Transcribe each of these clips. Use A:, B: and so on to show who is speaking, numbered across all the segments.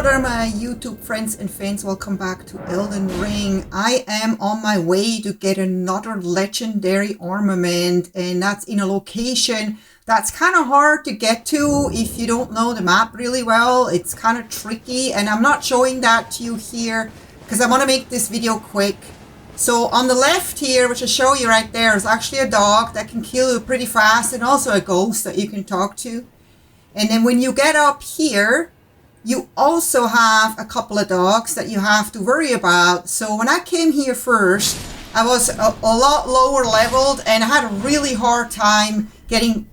A: Hello there my YouTube friends and fans, welcome back to Elden Ring. I am on my way to get another legendary armament, and that's in a location that's kind of hard to get to if you don't know the map really well. It's kind of tricky, and I'm not showing that to you here because I want to make this video quick. So on the left here, which I show you right there, is actually a dog that can kill you pretty fast, and also a ghost that you can talk to. And then when you get up here, you also have a couple of dogs that you have to worry about. So when I came here first, I was a lot lower leveled, and I had a really hard time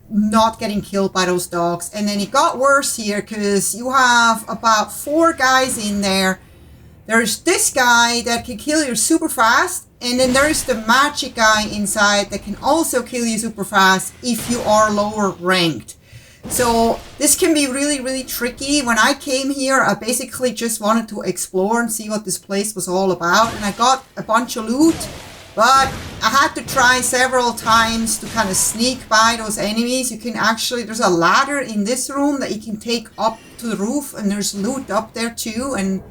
A: not getting killed by those dogs. And then it got worse here because you have about 4 guys in there. There's this guy that can kill you super fast, and then there's the magic guy inside that can also kill you super fast if you are lower ranked. So this can be really tricky. When I came here, I basically just wanted to explore and see what this place was all about, and I got a bunch of loot, but I had to try several times to kind of sneak by those enemies. You can actually, there's a ladder in this room that you can take up to the roof, and there's loot up there too. And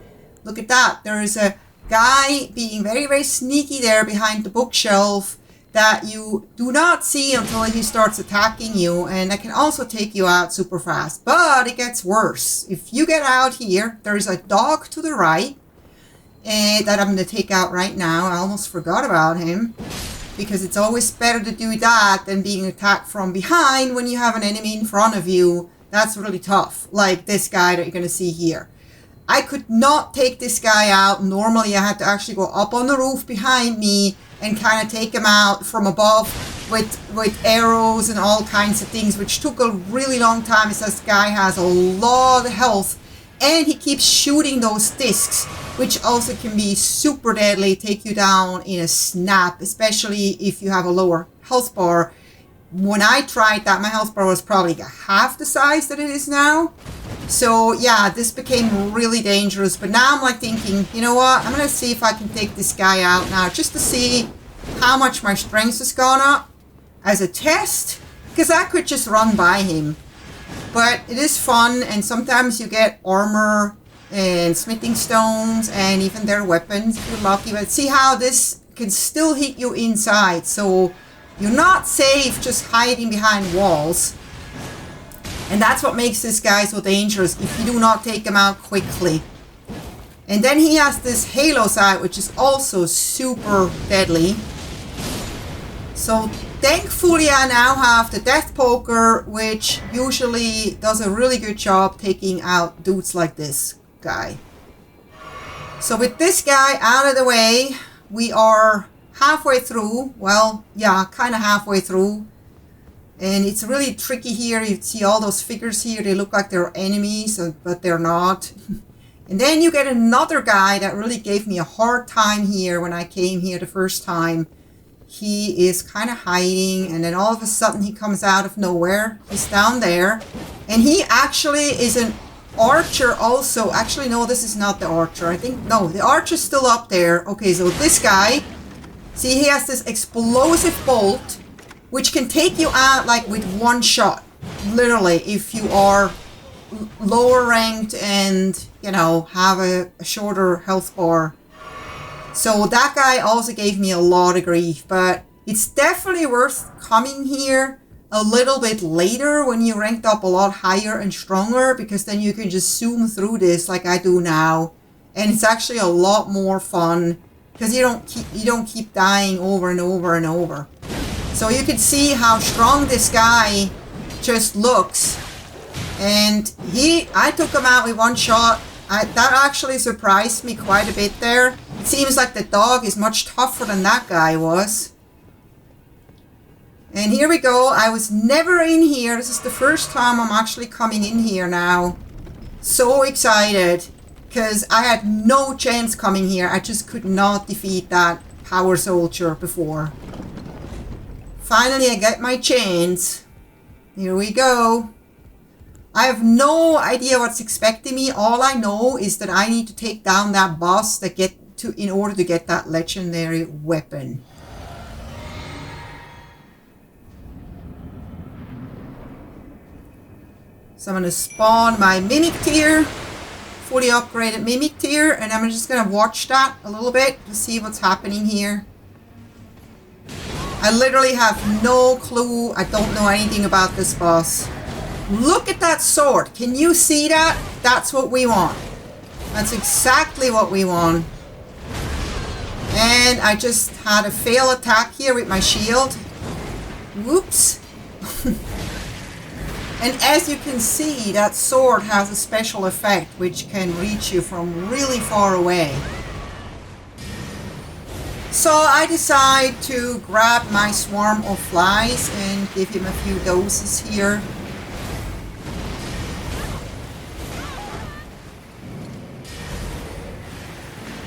A: look at that, there is a guy being very sneaky there behind the bookshelf that you do not see until he starts attacking you, and that can also take you out super fast. But it gets worse. If you get out here, there's a dog to the right that I'm going to take out right now. I almost forgot about him, because it's always better to do that than being attacked from behind when you have an enemy in front of you. That's really tough, like this guy that you're going to see here. I could not take this guy out. Normally I had to actually go up on the roof behind me and kind of take him out from above with arrows and all kinds of things, which took a really long time, as this guy has a lot of health, and he keeps shooting those discs, which also can be super deadly, take you down in a snap, especially if you have a lower health bar. When I tried that, my health bar was probably half the size that it is now. So yeah, this became really dangerous. But now I'm like thinking, you know what, I'm gonna see if I can take this guy out now, just to see how much my strength has gone up as a test, because I could just run by him. But it is fun, and sometimes you get armor and smithing stones and even their weapons if you're lucky. But see how this can still hit you inside, so you're not safe just hiding behind walls. And that's what makes this guy so dangerous if you do not take him out quickly. And then he has this halo sight, which is also super deadly. So thankfully I now have the death poker, which usually does a really good job taking out dudes like this guy. So with this guy out of the way, we are halfway through. Well, yeah, kind of halfway through. And it's really tricky here. You see all those figures here, they look like they're enemies, but they're not. And then you get another guy that really gave me a hard time here when I came here the first time. He is kind of hiding, and then all of a sudden he comes out of nowhere. He's down there, and he actually is an archer also. Actually, no, this is not the archer. I think, no, the archer's still up there. Okay, so this guy, see, he has this explosive bolt, which can take you out like with one shot, literally, if you are lower ranked and, you know, have a shorter health bar. So that guy also gave me a lot of grief, but it's definitely worth coming here a little bit later when you ranked up a lot higher and stronger, because then you can just zoom through this like I do now, and it's actually a lot more fun because you don't keep dying over and over and over. So you can see how strong this guy just looks. And I took him out with one shot. That actually surprised me quite a bit there. It seems like the dog is much tougher than that guy was. And here we go. I was never in here. This is the first time I'm actually coming in here now. So excited, because I had no chance coming here. I just could not defeat that power soldier before. Finally, I get my chance. Here we go. I have no idea what's expecting me. All I know is that I need to take down that boss in order to get that legendary weapon. So I'm going to spawn my mimic here. fully upgraded Mimic tier, and I'm just gonna watch that a little bit to see what's happening here. I literally have no clue. I don't know anything about this boss. Look at that sword. Can you see that? That's what we want. That's exactly what we want. And I just had a fail attack here with my shield. Whoops. And as you can see, that sword has a special effect which can reach you from really far away. So I decide to grab my swarm of flies and give him a few doses here.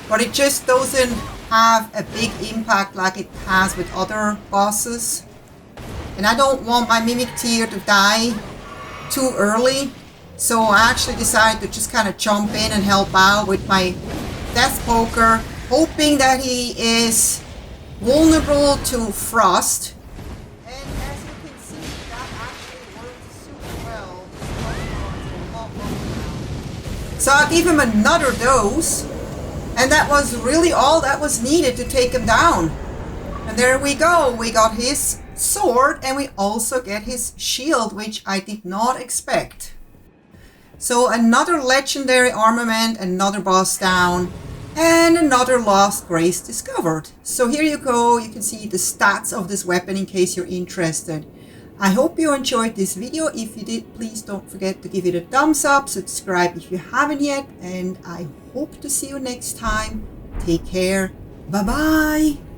A: But it just doesn't have a big impact like it has with other bosses. And I don't want my Mimic tier to die too early. So I actually decided to just kind of jump in and help out with my Death Poker, hoping that he is vulnerable to frost. And as you can see, that actually works super well. So I'll give him another dose. And that was really all that was needed to take him down. And there we go. We got his sword and we also get his shield, which I did not expect. So another legendary armament, another boss down, and another lost grace discovered. So here you go. You can see the stats of this weapon in case you're interested. I hope you enjoyed this video. If you did, please don't forget to give it a thumbs up, subscribe if you haven't yet, and I hope to see you next time. Take care. Bye bye.